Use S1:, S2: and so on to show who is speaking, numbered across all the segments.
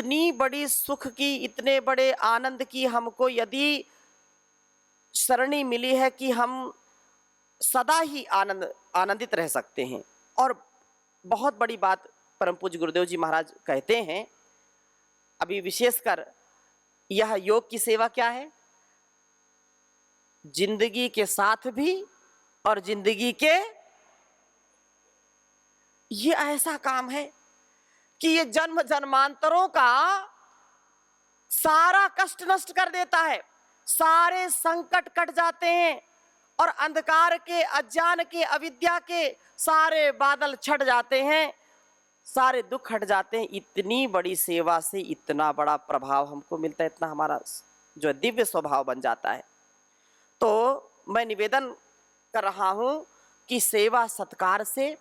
S1: इतनी बड़ी सुख की, इतने बड़े आनंद की हमको यदि सरणी मिली है कि हम सदा ही आनंदित रह सकते हैं। और बहुत बड़ी बात परम पूज्य गुरुदेव जी महाराज कहते हैं, अभी विशेषकर यह योग की सेवा क्या है, जिंदगी के साथ भी और जिंदगी के, ये ऐसा काम है कि ये जन्म जन्मांतरों का सारा कष्ट नष्ट कर देता है, सारे संकट कट जाते हैं और अंधकार के, अज्ञान के, अविद्या के सारे बादल छट जाते हैं, सारे दुख हट जाते हैं। इतनी बड़ी सेवा से इतना बड़ा प्रभाव हमको मिलता है, इतना हमारा जो दिव्य स्वभाव बन जाता है। तो मैं निवेदन कर रहा हूं कि सेवा सत्कार से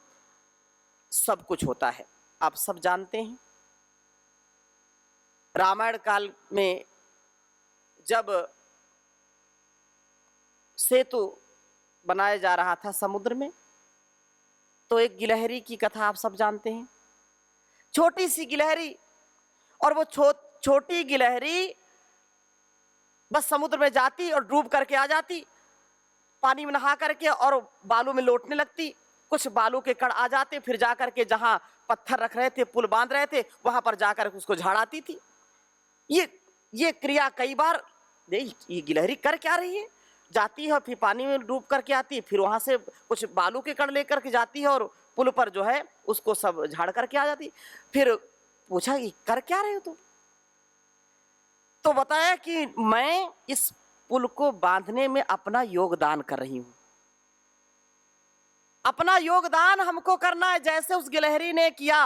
S1: सब कुछ होता है। आप सब जानते हैं, रामायण काल में जब सेतु बनाया जा रहा था समुद्र में, तो एक गिलहरी की कथा आप सब जानते हैं, छोटी सी गिलहरी, और वो छोटी गिलहरी बस समुद्र में जाती और डूब करके आ जाती, पानी में नहा करके और बालू में लौटने लगती, कुछ बालू के कण आ जाते, फिर जाकर के जहां पत्थर रख रहे थे, पुल बांध रहे थे, वहां पर जाकर उसको झाड़ाती थी। ये क्रिया कई बार, ये गिलहरी कर क्या रही है, जाती है फिर पानी में डूब करके आती है, फिर वहां से कुछ बालू के कण लेकर के जाती है और पुल पर जो है उसको सब झाड़ करके आ जाती। फिर पूछा कि कर क्या रहे हो तुम? तो बताया कि मैं इस पुल को बांधने में अपना योगदान कर रही हूं, अपना योगदान हमको करना है, जैसे उस गिलहरी ने किया।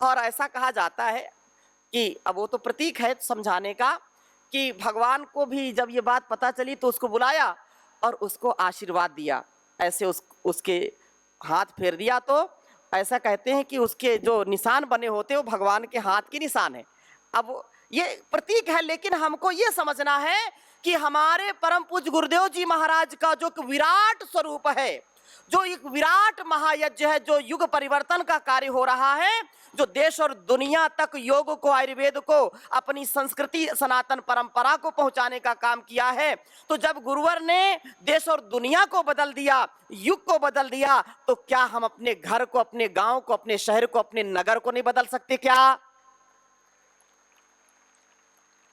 S1: और ऐसा कहा जाता है कि अब वो तो प्रतीक है समझाने का, कि भगवान को भी जब ये बात पता चली तो उसको बुलाया और उसको आशीर्वाद दिया, ऐसे उसके हाथ फेर दिया। तो ऐसा कहते हैं कि उसके जो निशान बने होते हैं वो भगवान के हाथ के निशान है। अब ये प्रतीक है, लेकिन हमको ये समझना है कि हमारे परम पूज्य गुरुदेव जी महाराज का जो विराट स्वरूप है, जो एक विराट महायज्ञ है, जो युग परिवर्तन का कार्य हो रहा है, जो देश और दुनिया तक योग को, आयुर्वेद को, अपनी संस्कृति, सनातन परंपरा को पहुंचाने का काम किया है। तो जब गुरुवर ने देश और दुनिया को बदल दिया, युग को बदल दिया, तो क्या हम अपने घर को, अपने गांव को, अपने शहर को, अपने नगर को नहीं बदल सकते क्या?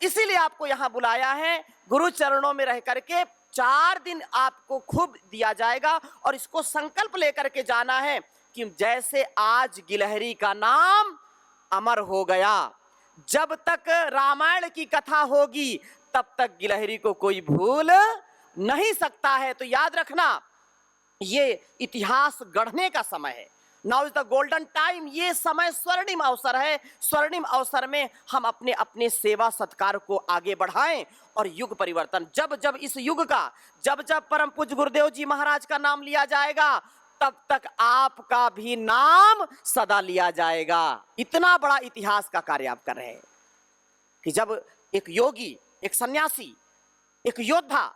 S1: इसीलिए आपको यहां बुलाया है, गुरु चरणों में रह करके 4 दिन आपको खूब दिया जाएगा और इसको संकल्प लेकर के जाना है कि जैसे आज गिलहरी का नाम अमर हो गया, जब तक रामायण की कथा होगी तब तक गिलहरी को कोई भूल नहीं सकता है। तो याद रखना, ये इतिहास गढ़ने का समय है। Now is the golden time, ये समय स्वर्णिम अवसर है। स्वर्णिम अवसर में हम अपने अपने सेवा सत्कार को आगे बढ़ाएं और युग परिवर्तन, जब जब इस युग का, जब जब परम पूज्य गुरुदेव जी महाराज का नाम लिया जाएगा, तब तक आपका भी नाम सदा लिया जाएगा। इतना बड़ा इतिहास का कार्य आप कर रहे हैं कि जब एक योगी, एक सन्यासी, एक योद्धा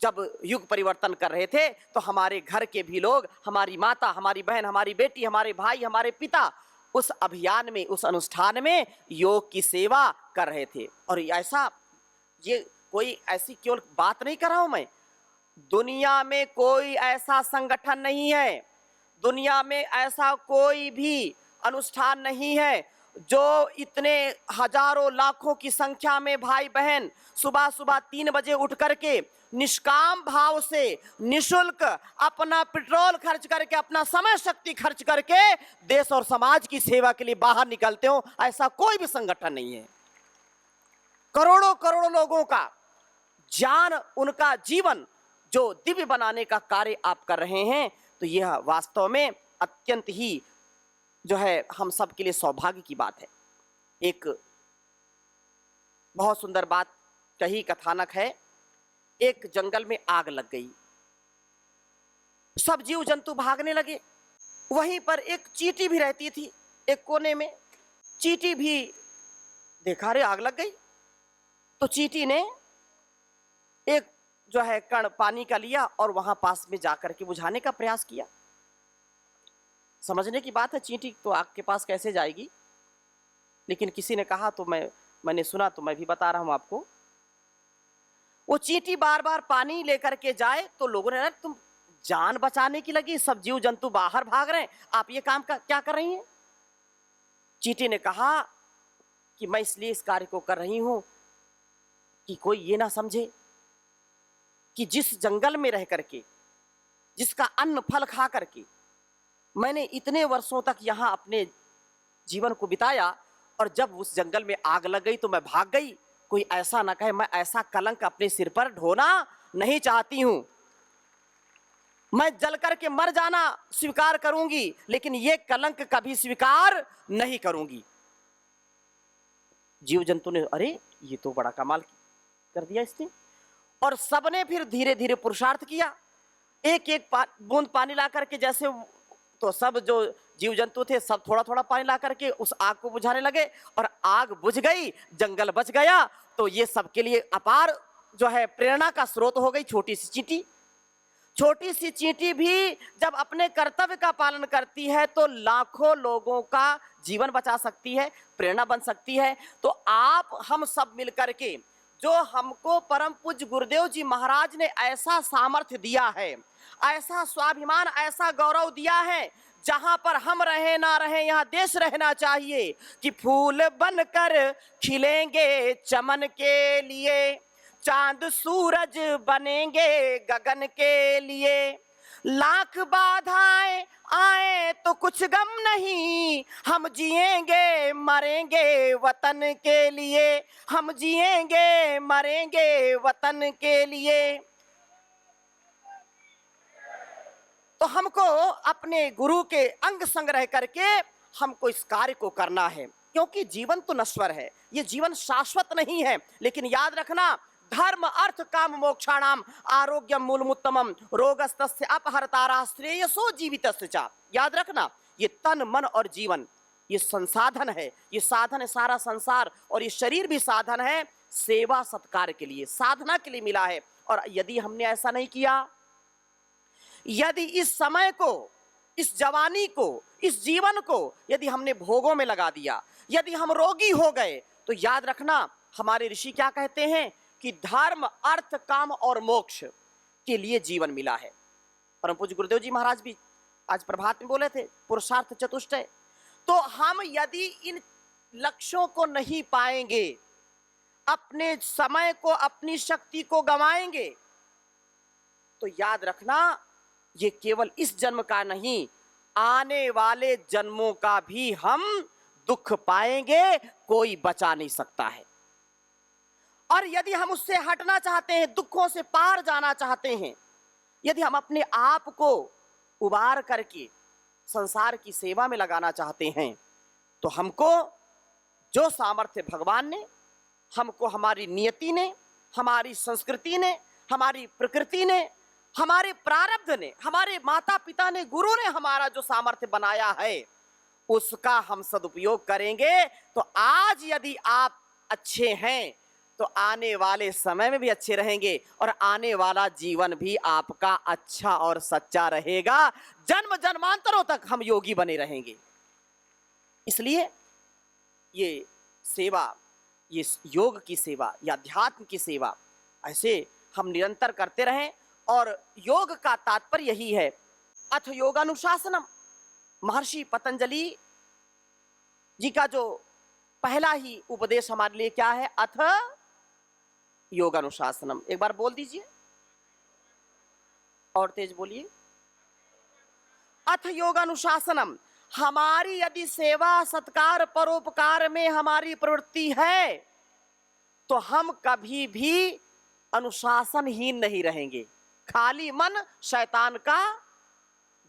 S1: जब युग परिवर्तन कर रहे थे, तो हमारे घर के भी लोग, हमारी माता, हमारी बहन, हमारी बेटी, हमारे भाई, हमारे पिता उस अभियान में, उस अनुष्ठान में योग की सेवा कर रहे थे। और ऐसा, ये कोई ऐसी केवल बात नहीं कर रहा हूं मैं, दुनिया में कोई ऐसा संगठन नहीं है, दुनिया में ऐसा कोई भी अनुष्ठान नहीं है जो इतने हजारों लाखों की संख्या में भाई बहन सुबह सुबह 3 बजे उठ करके निष्काम भाव से निशुल्क अपना पेट्रोल खर्च करके, अपना समय शक्ति खर्च करके देश और समाज की सेवा के लिए बाहर निकलते हो। ऐसा कोई भी संगठन नहीं है। करोड़ों करोड़ों लोगों का ज्ञान, उनका जीवन जो दिव्य बनाने का कार्य आप कर रहे हैं, तो यह वास्तव में अत्यंत ही जो है हम सब के लिए सौभाग्य की बात है। एक बहुत सुंदर बात कही कथानक है, एक जंगल में आग लग गई, सब जीव जंतु भागने लगे। वहीं पर एक चींटी भी रहती थी एक कोने में। चींटी भी देखा रे आग लग गई, तो चींटी ने एक जो है कण पानी का लिया और वहां पास में जाकर के बुझाने का प्रयास किया। समझने की बात है, चींटी तो आग के पास कैसे जाएगी, लेकिन किसी ने कहा तो मैंने सुना तो मैं भी बता रहा हूं आपको। वो चींटी बार बार पानी लेकर के जाए तो लोगों ने, तुम जान बचाने की लगी, सब जीव जंतु बाहर भाग रहे हैं, आप ये काम क्या कर रही हैं? चींटी ने कहा कि मैं इसलिए इस कार्य को कर रही हूं कि कोई ये ना समझे कि जिस जंगल में रह करके, जिसका अन्न फल खा करके मैंने इतने वर्षों तक यहां अपने जीवन को बिताया, और जब उस जंगल में आग लग गई तो मैं भाग गई, कोई ऐसा ना कहे। मैं ऐसा कलंक अपने सिर पर ढोना नहीं चाहती हूं। मैं जल करके मर जाना स्वीकार करूंगी, लेकिन यह कलंक कभी स्वीकार नहीं करूंगी। जीव जंतु ने, अरे ये तो बड़ा कमाल कर दिया इसने, और सबने फिर धीरे धीरे पुरुषार्थ किया। एक एक बूंद पानी ला करके, जैसे तो सब जो जीव जंतु थे सब थोड़ा थोड़ा पानी ला करके उस आग को बुझाने लगे, और आग बुझ गई, जंगल बच गया। तो ये सबके लिए अपार जो है प्रेरणा का स्रोत हो गई छोटी सी चींटी। छोटी सी चींटी भी जब अपने कर्तव्य का पालन करती है तो लाखों लोगों का जीवन बचा सकती है, प्रेरणा बन सकती है। तो आप हम सब मिलकर के, जो हमको परम पूज्य गुरुदेव जी महाराज ने ऐसा सामर्थ्य दिया है, ऐसा स्वाभिमान, ऐसा गौरव दिया है, जहां पर हम रहे ना रहे, यहाँ देश रहना चाहिए कि फूल बनकर खिलेंगे चमन के लिए, चांद सूरज बनेंगे गगन के लिए, लाख बाधाएं आए तो कुछ गम नहीं, हम जिएंगे मरेंगे वतन के लिए, हम जिएंगे मरेंगे वतन के लिए। तो हमको अपने गुरु के अंग संग रह करके हमको इस कार्य को करना है, क्योंकि जीवन तो नश्वर है, ये जीवन शाश्वत नहीं है। लेकिन याद रखना, धर्म अर्थ काम मोक्षाणाम आरोग्यम मूलमुत्तमम रोगस्तस्य अपहर्तारा श्रेयसो जीवितस्य च। याद रखना, ये तन मन और जीवन ये संसाधन है, ये साधन है सारा संसार, और ये शरीर भी साधन है सेवा सत्कार के लिए, साधना के लिए मिला है। और यदि हमने ऐसा नहीं किया, यदि इस समय को, इस जवानी को, इस जीवन को यदि हमने भोगों में लगा दिया, यदि हम रोगी हो गए, तो याद रखना हमारे ऋषि क्या कहते हैं कि धर्म अर्थ काम और मोक्ष के लिए जीवन मिला है। परम पूज्य गुरुदेव जी महाराज भी आज प्रभात में बोले थे, पुरुषार्थ चतुष्टय। तो हम यदि इन लक्ष्यों को नहीं पाएंगे, अपने समय को, अपनी शक्ति को गंवाएंगे, तो याद रखना ये केवल इस जन्म का नहीं, आने वाले जन्मों का भी हम दुख पाएंगे, कोई बचा नहीं सकता है। और यदि हम उससे हटना चाहते हैं, दुखों से पार जाना चाहते हैं, यदि हम अपने आप को उबार करके संसार की सेवा में लगाना चाहते हैं, तो हमको जो सामर्थ्य भगवान ने हमको, हमारी नियति ने, हमारी संस्कृति ने, हमारी प्रकृति ने, हमारे प्रारब्ध ने, हमारे माता पिता ने, गुरु ने हमारा जो सामर्थ्य बनाया है, उसका हम सदुपयोग करेंगे। तो आज यदि आप अच्छे हैं तो आने वाले समय में भी अच्छे रहेंगे, और आने वाला जीवन भी आपका अच्छा और सच्चा रहेगा, जन्म जन्मांतरों तक हम योगी बने रहेंगे। इसलिए ये सेवा, ये योग की सेवा या अध्यात्म की सेवा ऐसे हम निरंतर करते रहें। और योग का तात्पर्य यही है, अथ योगानुशासनम। महर्षि पतंजलि जी का जो पहला ही उपदेश हमारे लिए क्या है, अथ योगानुशासनम। एक बार बोल दीजिए और तेज बोलिए, अथ योगानुशासनम। हमारी यदि सेवा सत्कार परोपकार में हमारी प्रवृत्ति है, तो हम कभी भी अनुशासनहीन नहीं रहेंगे। खाली मन शैतान का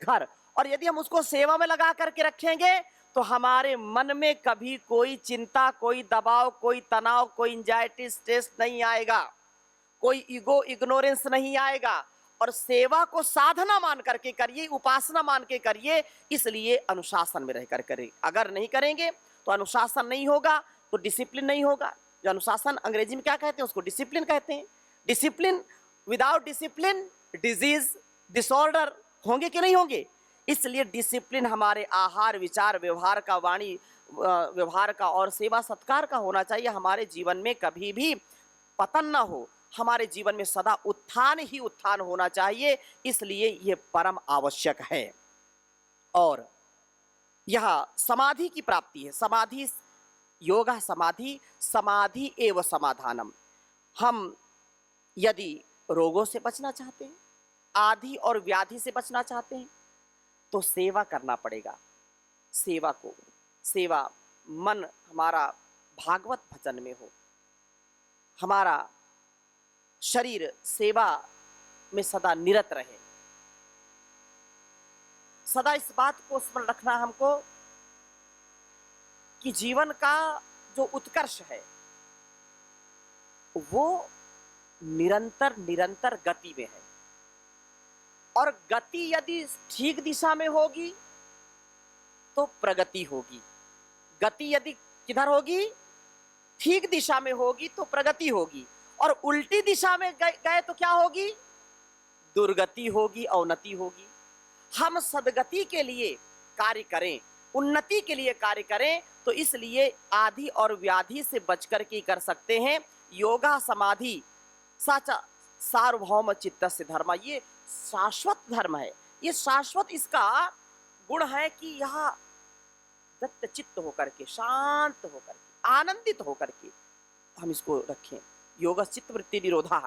S1: घर, और यदि हम उसको सेवा में लगा करके रखेंगे, तो हमारे मन में कभी कोई चिंता, कोई दबाव, कोई तनाव, कोई एंजाइटी, स्ट्रेस नहीं आएगा, कोई ईगो, इग्नोरेंस नहीं आएगा। और सेवा को साधना मान करके करिए, उपासना मान के करिए, इसलिए अनुशासन में रहकर करें। अगर नहीं करेंगे तो अनुशासन नहीं होगा, तो डिसिप्लिन नहीं होगा। जो अनुशासन अंग्रेजी में क्या कहते हैं, उसको डिसिप्लिन कहते हैं। Discipline, without discipline disease, disorder होंगे कि नहीं होंगे। इसलिए डिसिप्लिन हमारे आहार, विचार, व्यवहार का, वाणी व्यवहार का और सेवा सत्कार का होना चाहिए। हमारे जीवन में कभी भी पतन ना हो, हमारे जीवन में सदा उत्थान ही उत्थान होना चाहिए, इसलिए ये परम आवश्यक है। और यह समाधि की प्राप्ति है। समाधि, योगा समाधि, समाधि एवं समाधानम। हम यदि रोगों से बचना चाहते हैं, आदि और व्याधि से बचना चाहते हैं, तो सेवा करना पड़ेगा। सेवा मन हमारा भागवत भजन में हो, हमारा शरीर सेवा में सदा निरत रहे। सदा इस बात को स्मरण रखना हमको कि जीवन का जो उत्कर्ष है वो निरंतर निरंतर गति में है, और गति यदि ठीक दिशा में होगी तो प्रगति होगी। गति यदि किधर होगी, ठीक दिशा में होगी तो प्रगति होगी, और उल्टी दिशा में गए तो क्या होगी, दुर्गति होगी, अवनति होगी। हम सदगति के लिए कार्य करें, उन्नति के लिए कार्य करें, तो इसलिए आदि और व्याधि से बचकर के कर सकते हैं। योगा समाधि साचा सार्वभौम चित्तस्य धर्म, ये शाश्वत धर्म है। ये शाश्वत इसका गुण है कि यह दत्त चित्त होकर के, शांत होकर के, आनंदित होकर के हम इसको रखें। योग चित्त वृत्ति निरोधा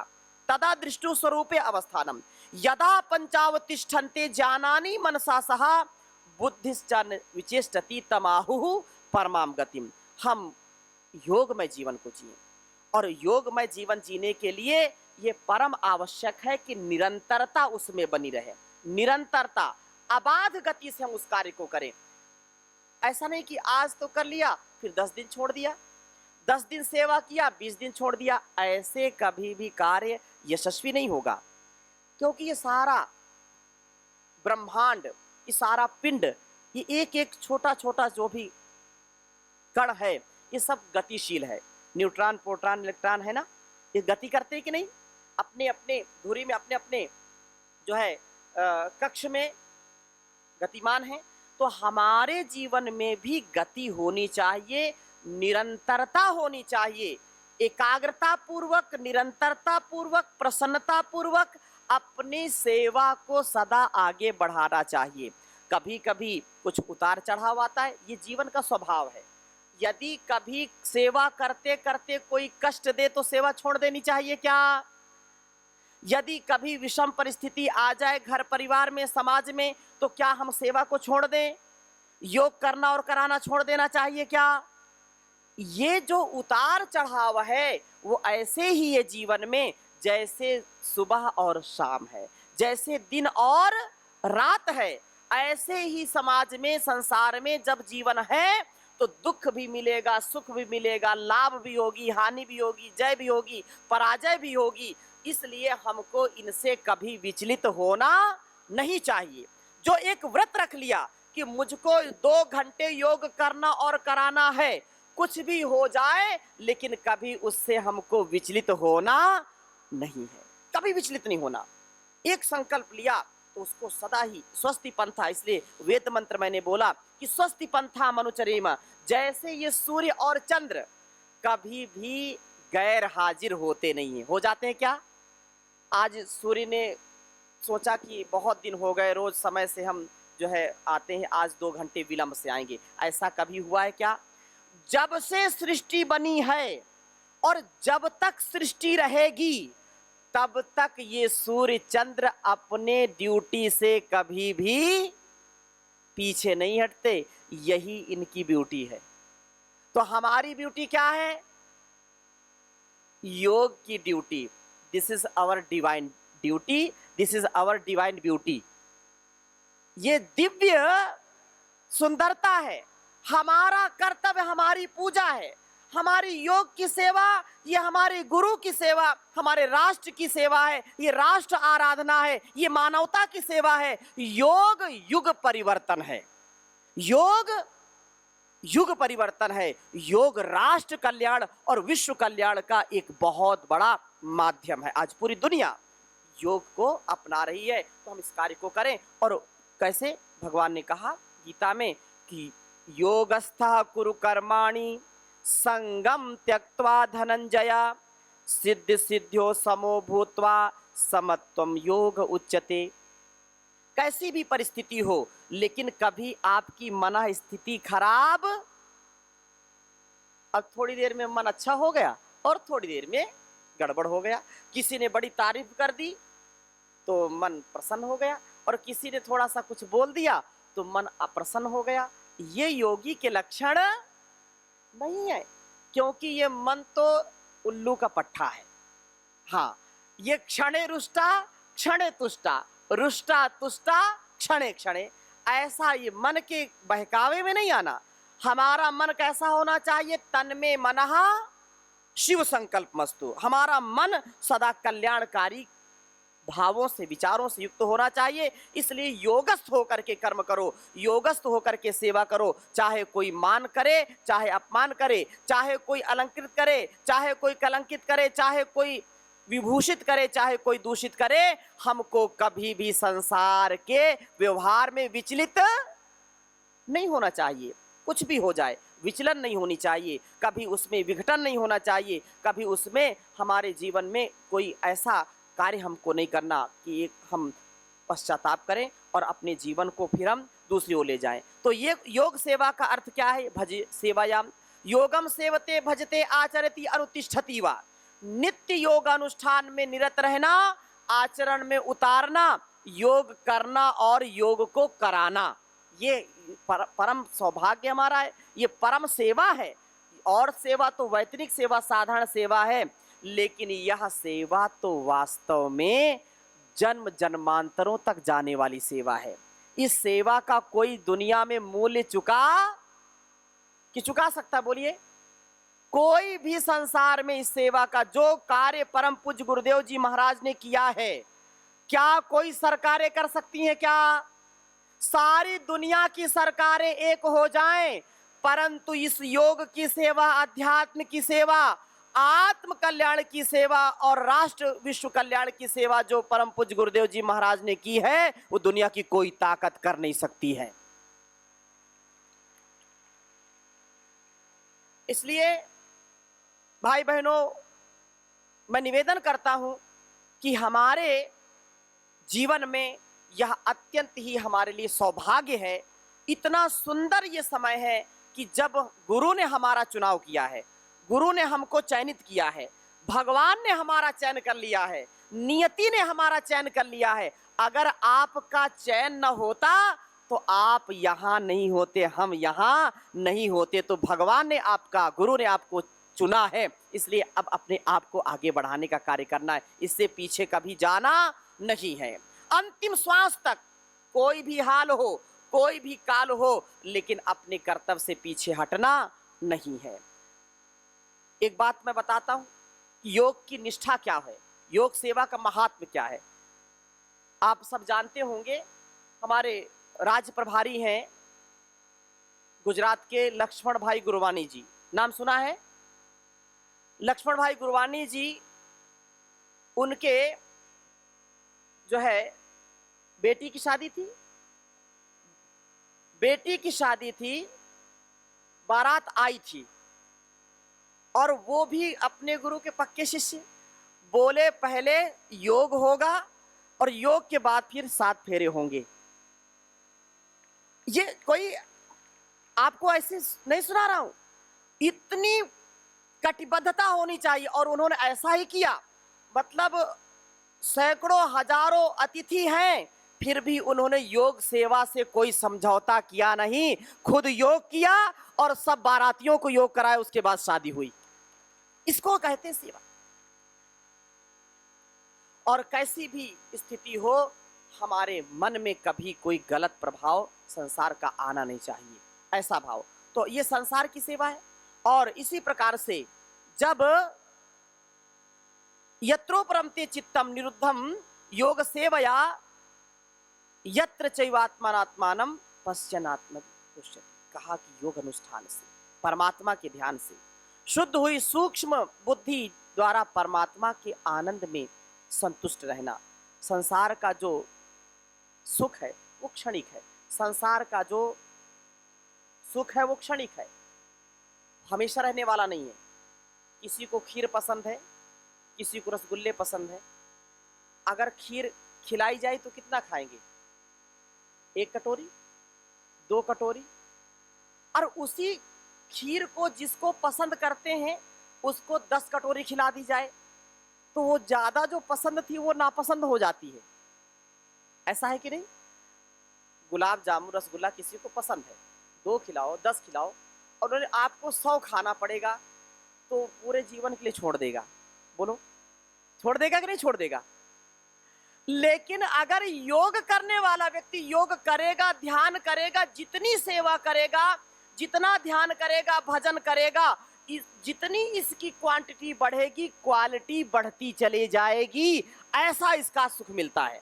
S1: तदा दृष्टु स्वरूपे अवस्थानम यदा पंचावतिष्ठन्ते ज्ञानानि मनसा सह बुद्धिश्चन विचेष्टति तमाहु परमाम गतिम। हम योगमय जीवन को जिए, और योगमय जीवन जीने के लिए ये परम आवश्यक है कि निरंतरता उसमें बनी रहे। निरंतरता, अबाध गति से हम उस कार्य को करें। ऐसा नहीं कि आज तो कर लिया फिर 10 दिन छोड़ दिया, 10 दिन सेवा किया 20 दिन छोड़ दिया। ऐसे कभी भी कार्य यशस्वी नहीं होगा, क्योंकि ये सारा ब्रह्मांड, ये सारा पिंड, ये एक एक छोटा छोटा जो भी कण है, ये सब गतिशील है। न्यूट्रॉन, प्रोटॉन, इलेक्ट्रॉन है ना, ये गति करते हैं कि नहीं, अपने अपने धुरी में, अपने अपने जो है कक्ष में गतिमान है। तो हमारे जीवन में भी गति होनी चाहिए, निरंतरता होनी चाहिए। एकाग्रता पूर्वक, निरंतरता पूर्वक, प्रसन्नता पूर्वक अपनी सेवा को सदा आगे बढ़ाना चाहिए। कभी कभी कुछ उतार चढ़ाव आता है, ये जीवन का स्वभाव है। यदि कभी सेवा करते करते कोई कष्ट दे तो सेवा छोड़ देनी चाहिए क्या? यदि कभी विषम परिस्थिति आ जाए घर परिवार में, समाज में, तो क्या हम सेवा को छोड़ दें? योग करना और कराना छोड़ देना चाहिए क्या? ये जो उतार चढ़ाव है वो ऐसे ही है जीवन में, जैसे सुबह और शाम है, जैसे दिन और रात है। ऐसे ही समाज में, संसार में जब जीवन है तो दुख भी मिलेगा, सुख भी मिलेगा, लाभ भी होगी, हानि भी होगी, जय भी होगी, पराजय भी होगी। इसलिए हमको इनसे कभी विचलित होना नहीं चाहिए। जो एक व्रत रख लिया कि मुझको 2 घंटे योग करना और कराना है, कुछ भी हो जाए, लेकिन कभी उससे हमको विचलित होना नहीं है, कभी विचलित नहीं होना। एक संकल्प लिया तो उसको सदा ही स्वस्ति पंथा, इसलिए वेद मंत्र मैंने बोला कि स्वस्ति पंथा मनुचरेम। जैसे ये सूर्य और चंद्र कभी भी गैर हाजिर होते नहीं है, हो जाते हैं क्या? आज सूर्य ने सोचा कि बहुत दिन हो गए, रोज समय से हम जो है आते हैं, आज 2 घंटे विलंब से आएंगे। ऐसा कभी हुआ है क्या? जब से सृष्टि बनी है और जब तक सृष्टि रहेगी, तब तक ये सूर्य चंद्र अपने ड्यूटी से कभी भी पीछे नहीं हटते। यही इनकी ब्यूटी है। तो हमारी ब्यूटी क्या है? योग की duty. This is our divine duty, this is our divine beauty. ये दिव्य सुंदरता है। हमारा कर्तव्य, हमारी पूजा है, हमारी योग की सेवा, ये हमारे गुरु की सेवा, हमारे राष्ट्र की सेवा है, ये राष्ट्र आराधना है, ये मानवता की सेवा है। योग युग परिवर्तन है, योग युग परिवर्तन है। योग राष्ट्र कल्याण और विश्व कल्याण का एक बहुत बड़ा माध्यम है। आज पूरी दुनिया योग को अपना रही है, तो हम इस कार्य को करें। और कैसे? भगवान ने कहा गीता में कि योगस्थः कुरु कर्माणि संगम त्यक्त्वा धनंजय सिद्ध सिद्ध्यो समो भूत्वा समत्वम योग उच्यते। कैसी भी परिस्थिति हो, लेकिन कभी आपकी मन स्थिति खराब, अब थोड़ी देर में मन अच्छा हो गया और थोड़ी देर में गड़बड़ हो गया। किसी ने बड़ी तारीफ कर दी तो मन प्रसन्न हो गया, और किसी ने थोड़ा सा कुछ बोल दिया तो मन अप्रसन्न हो गया। ये योगी के लक्षण नहीं है, क्योंकि ये मन तो उल्लू का पट्टा है। हाँ, ये क्षणे रुष्टा क्षणे तुष्टा, रुष्टा तुष्टा क्षणे क्षणे, ऐसा ये मन के बहकावे में नहीं आना। हमारा मन कैसा होना चाहिए? तन में मनः शिव संकल्प मस्तु। हमारा मन सदा कल्याणकारी भावों से, विचारों से युक्त होना चाहिए। इसलिए योगस्थ होकर के कर्म करो, योगस्थ होकर के सेवा करो। चाहे कोई मान करे, चाहे अपमान करे, चाहे कोई अलंकृत करे, चाहे कोई कलंकित करे, चाहे कोई विभूषित करे, चाहे कोई दूषित करे, हमको कभी भी संसार के व्यवहार में विचलित नहीं होना चाहिए। कुछ भी हो जाए, विचलन नहीं होनी चाहिए, कभी उसमें विघटन नहीं होना चाहिए, कभी उसमें हमारे जीवन में कोई ऐसा कार्य हमको नहीं करना कि हम पश्चाताप करें और अपने जीवन को फिर हम दूसरी ओर ले जाएं। तो ये योग सेवा का अर्थ क्या है? भज सेवायाम योगम सेवते भजते आचरति अनुतिष्ठति वा। नित्य योग अनुष्ठान में निरत रहना, आचरण में उतारना, योग करना और योग को कराना, ये परम सौभाग्य हमारा है, ये परम सेवा है। और सेवा तो वैतनिक सेवा, साधारण सेवा है, लेकिन यह सेवा तो वास्तव में जन्म जन्मांतरों तक जाने वाली सेवा है। इस सेवा का कोई दुनिया में मूल्य चुका सकता? बोलिए, कोई भी संसार में इस सेवा का जो कार्य परम पूज्य गुरुदेव जी महाराज ने किया है, क्या कोई सरकारें कर सकती हैं? क्या सारी दुनिया की सरकारें एक हो जाएं, परंतु इस योग की सेवा, अध्यात्म की सेवा, आत्म कल्याण की सेवा और राष्ट्र विश्व कल्याण की सेवा जो परम पूज्य गुरुदेव जी महाराज ने की है, वो दुनिया की कोई ताकत कर नहीं सकती है। इसलिए भाई बहनों, मैं निवेदन करता हूं कि हमारे जीवन में यह अत्यंत ही हमारे लिए सौभाग्य है। इतना सुंदर ये समय है कि जब गुरु ने हमारा चुनाव किया है, गुरु ने हमको चयनित किया है, भगवान ने हमारा चयन कर लिया है, नियति ने हमारा चयन कर लिया है। अगर आपका चयन न होता तो आप यहां नहीं होते, हम यहां नहीं होते। तो भगवान ने आपका, गुरु ने आपको चुना है, इसलिए अब अपने आप को आगे बढ़ाने का कार्य करना है, इससे पीछे कभी जाना नहीं है। अंतिम श्वास तक कोई भी हाल हो, कोई भी काल हो, लेकिन अपने कर्तव्य से पीछे हटना नहीं है। एक बात मैं बताता हूं, योग की निष्ठा क्या है, योग सेवा का महात्म क्या है। आप सब जानते होंगे, हमारे राज्य प्रभारी हैं गुजरात के लक्ष्मण भाई गुरवानी जी, नाम सुना है? लक्ष्मण भाई गुरवानी जी, उनके जो है बेटी की शादी थी, बेटी की शादी थी, बारात आई थी, और वो भी अपने गुरु के पक्के शिष्य। बोले पहले योग होगा और योग के बाद फिर 7 फेरे होंगे। ये कोई आपको ऐसे नहीं सुना रहा हूं, इतनी कटिबद्धता होनी चाहिए, और उन्होंने ऐसा ही किया। मतलब सैकड़ों हजारों अतिथि हैं, फिर भी उन्होंने योग सेवा से कोई समझौता किया नहीं, खुद योग किया और सब बारातियों को योग कराया, उसके बाद शादी हुई। इसको कहते हैं सेवा। और कैसी भी स्थिति हो, हमारे मन में कभी कोई गलत प्रभाव संसार का आना नहीं चाहिए, ऐसा भाव। तो ये संसार की सेवा है। और इसी प्रकार से जब यत्रोपरमते चित्तम निरुद्धम योग सेवया यत्र चैवात्मानात्मानं पश्यन्नात्मनि तुष्यति, कहा कि योग अनुष्ठान से, परमात्मा के ध्यान से शुद्ध हुई सूक्ष्म बुद्धि द्वारा परमात्मा के आनंद में संतुष्ट रहना। संसार का जो सुख है वो क्षणिक है, संसार का जो सुख है वो क्षणिक है, हमेशा रहने वाला नहीं है। किसी को खीर पसंद है, किसी को रसगुल्ले पसंद है। अगर खीर खिलाई जाए तो कितना खाएंगे? 1 कटोरी, 2 कटोरी। और उसी खीर को जिसको पसंद करते हैं उसको 10 कटोरी खिला दी जाए तो वो ज्यादा जो पसंद थी वो नापसंद हो जाती है। ऐसा है कि नहीं? गुलाब जामुन रसगुल्ला किसी को पसंद है, 2 खिलाओ 10 खिलाओ, और उन्होंने आपको 100 खाना पड़ेगा तो पूरे जीवन के लिए छोड़ देगा। बोलो, छोड़ देगा कि नहीं छोड़ देगा? लेकिन अगर योग करने वाला व्यक्ति योग करेगा, ध्यान करेगा, जितनी सेवा करेगा, जितना ध्यान करेगा, भजन करेगा, जितनी इसकी क्वांटिटी बढ़ेगी क्वालिटी बढ़ती चली जाएगी। ऐसा इसका सुख मिलता है।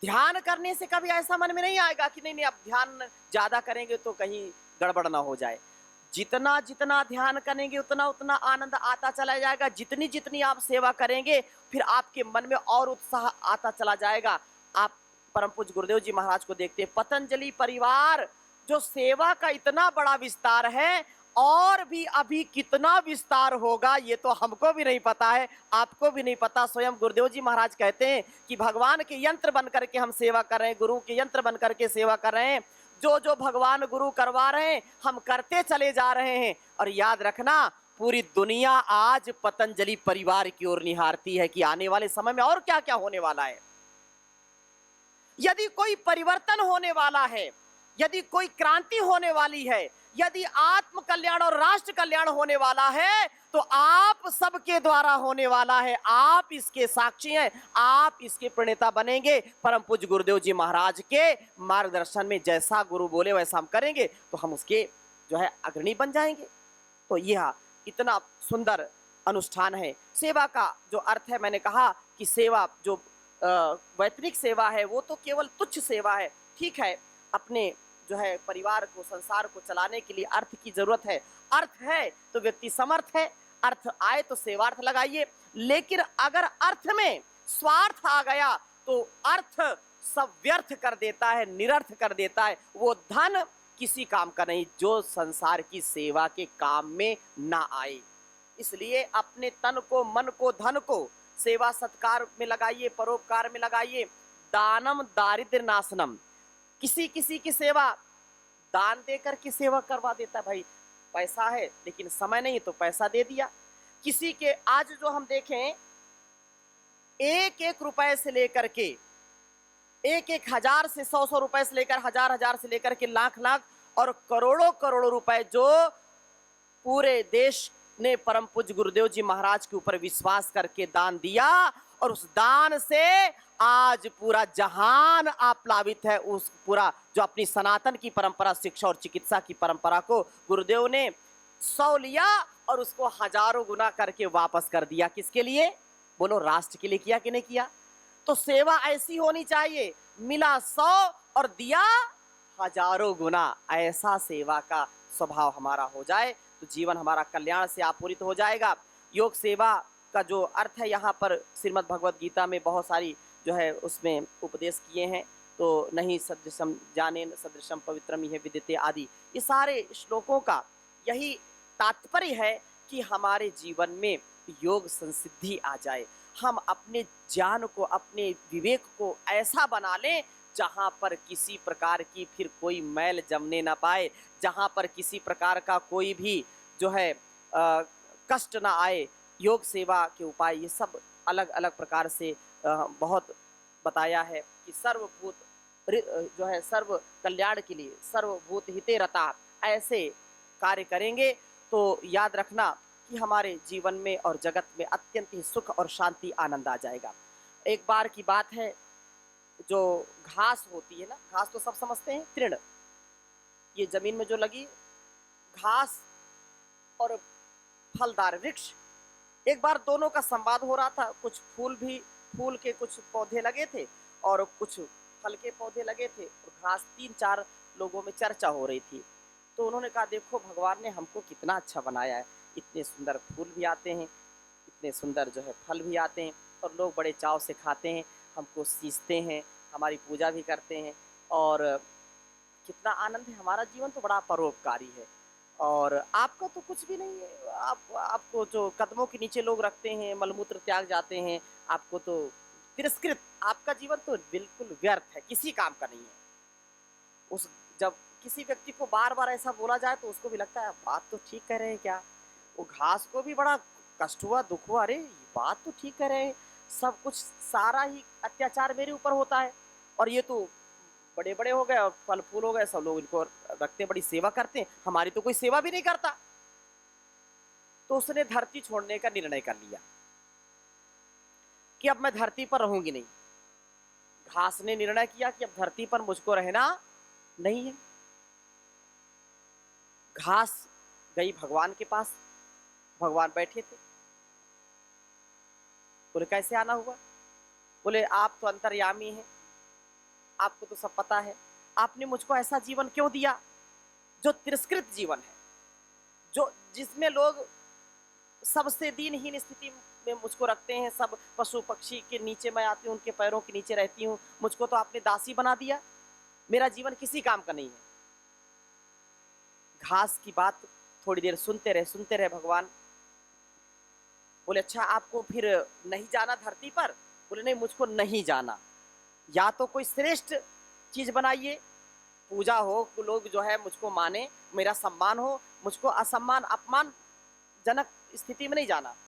S1: ध्यान करने से कभी ऐसा मन में नहीं आएगा कि नहीं नहीं अब ध्यान ज्यादा करेंगे तो कहीं गड़बड़ ना हो जाए। जितना जितना ध्यान करेंगे उतना उतना आनंद आता चला जाएगा। जितनी जितनी आप सेवा करेंगे फिर आपके मन में और उत्साह आता चला जाएगा। आप परम पूज्य गुरुदेव जी महाराज को देखते हैं, पतंजलि परिवार जो सेवा का इतना बड़ा विस्तार है, और भी अभी कितना विस्तार होगा ये तो हमको भी नहीं पता है, आपको भी नहीं पता। स्वयं गुरुदेव जी महाराज कहते हैं कि भगवान के यंत्र बन करके हम सेवा कर रहे हैं, गुरु के यंत्र बन करके सेवा कर रहे हैं। जो जो भगवान गुरु करवा रहे हैं हम करते चले जा रहे हैं। और याद रखना, पूरी दुनिया आज पतंजलि परिवार की ओर निहारती है कि आने वाले समय में और क्या क्या होने वाला है। यदि कोई परिवर्तन होने वाला है, यदि कोई क्रांति होने वाली है, यदि आत्म कल्याण और राष्ट्र कल्याण होने वाला है तो आप सबके द्वारा होने वाला है। आप इसके साक्षी हैं, आप इसके प्रणेता बनेंगे। परम पूज्य गुरुदेव जी महाराज के मार्गदर्शन में जैसा गुरु बोले वैसा हम करेंगे तो हम उसके जो है अग्रणी बन जाएंगे। तो यह इतना सुंदर अनुष्ठान है। सेवा का जो अर्थ है, मैंने कहा कि सेवा जो वैतनिक सेवा है वो तो केवल तुच्छ सेवा है। ठीक है, अपने जो है परिवार को, संसार को चलाने के लिए अर्थ की जरूरत है। अर्थ है तो व्यक्ति समर्थ है, अर्थ आए तो सेवार्थ लगाइए। लेकिन अगर अर्थ में स्वार्थ आ गया तो अर्थ सब व्यर्थ कर देता है, निरर्थ कर देता है। वो धन किसी काम का नहीं जो संसार की सेवा के काम में ना आए। इसलिए अपने तन को, मन को, धन को सेवा सत्कार में लगाइए, परोपकार में लगाइए। दानम दारिद्र्य नाशनम। किसी किसी की सेवा दान देकर की सेवा करवा देता है। भाई पैसा है लेकिन समय नहीं तो पैसा दे दिया। किसी के आज जो हम देखें, 1-1 रुपए से लेकर के 1-1 हजार से 100-100 रुपए से लेकर हजार से लेकर के लाख और करोड़ों रुपए जो पूरे देश ने परम पूज्य गुरुदेव जी महाराज के ऊपर विश्वास करके दान दिया, और उस दान से आज पूरा जहान आप्लावित है। उस पूरा जो अपनी सनातन की परंपरा, शिक्षा और चिकित्सा की परंपरा को गुरुदेव ने 100 लिया और उसको हजारों गुना करके वापस कर दिया। किसके लिए? बोलो, राष्ट्र के लिए किया कि नहीं किया? तो सेवा ऐसी होनी चाहिए, मिला 100 और दिया हजारों गुना। ऐसा सेवा का स्वभाव हमारा हो जाए तो जीवन हमारा कल्याण से आपूरित हो जाएगा। योग सेवा का जो अर्थ है, यहाँ पर श्रीमद् भगवद गीता में बहुत सारी जो है उसमें उपदेश किए हैं। तो नहीं सदृशम जानेन सदृशम पवित्रम यह विदिते आदि, ये सारे श्लोकों का यही तात्पर्य है कि हमारे जीवन में योग संसिद्धि आ जाए। हम अपने ज्ञान को, अपने विवेक को ऐसा बना लें जहाँ पर किसी प्रकार की फिर कोई मैल जमने ना पाए, जहाँ पर किसी प्रकार का कोई भी जो है कष्ट ना आए। योग सेवा के उपाय ये सब अलग अलग प्रकार से बहुत बताया है कि सर्वभूत जो है सर्व कल्याण के लिए, सर्वभूत हिते रता, ऐसे कार्य करेंगे तो याद रखना कि हमारे जीवन में और जगत में अत्यंत ही सुख और शांति, आनंद आ जाएगा। एक बार की बात है, जो घास होती है ना, घास तो सब समझते हैं, तृण, ये जमीन में जो लगी घास और फलदार वृक्ष, एक बार दोनों का संवाद हो रहा था। कुछ फूल के कुछ पौधे लगे थे और कुछ फल के पौधे लगे थे, और घास 3-4 लोगों में चर्चा हो रही थी। तो उन्होंने कहा, देखो भगवान ने हमको कितना अच्छा बनाया है, इतने सुंदर फूल भी आते हैं, इतने सुंदर जो है फल भी आते हैं, और लोग बड़े चाव से खाते हैं, हमको सींचते हैं, हमारी पूजा भी करते हैं, और कितना आनंद है, हमारा जीवन तो बड़ा परोपकारी है। और आपका तो कुछ भी नहीं है, आपको जो कदमों के नीचे लोग रखते हैं, मलमूत्र त्याग जाते हैं, आपको तो तिरस्कृत, आपका जीवन तो बिल्कुल व्यर्थ है, किसी काम का नहीं है। उस जब किसी व्यक्ति को बार-बार ऐसा बोला जाए तो उसको भी लगता है बात तो ठीक कह रहे हैं क्या? वो घास को भी बड़ा कष्ट हुआ, दुःख हुआ, अरे! ये बात तो ठीक कह रहे हैं, सब कुछ सारा ही अत्याचार मेरे ऊपर होता है और ये तो बड़े-बड़े हो गए और फल-फूल हो गए, सब लोग इनको रखते हैं, बड़ी सेवा करते हैं, हमारी तो कोई सेवा भी नहीं करता। तो उसने धरती छोड़ने का निर्णय कर लिया कि अब मैं धरती पर रहूँगी नहीं। घास ने निर्णय किया कि अब धरती पर मुझको रहना नहीं है। घास गई भगवान के पास, भगवान बैठे थे। बोले कैसे आना हुआ? बोले आप तो अंतर्यामी हैं, आपको तो सब पता है। आपने मुझको ऐसा जीवन क्यों दिया जो तिरस्कृत जीवन है, जो जिसमें लोग सबसे दीनहीन स्थिति में मुझको रखते हैं, सब पशु पक्षी के नीचे मैं आती हूँ, उनके पैरों के नीचे रहती हूँ, मुझको तो आपने दासी बना दिया, मेरा जीवन किसी काम का नहीं है। घास की बात थोड़ी देर सुनते रहे भगवान। बोले अच्छा आपको फिर नहीं जाना धरती पर? बोले नहीं मुझको नहीं जाना, या तो कोई श्रेष्ठ चीज बनाइए, पूजा हो, लोग जो है मुझको माने, मेरा सम्मान हो, मुझको असम्मान अपमानजनक स्थिति में नहीं जाना।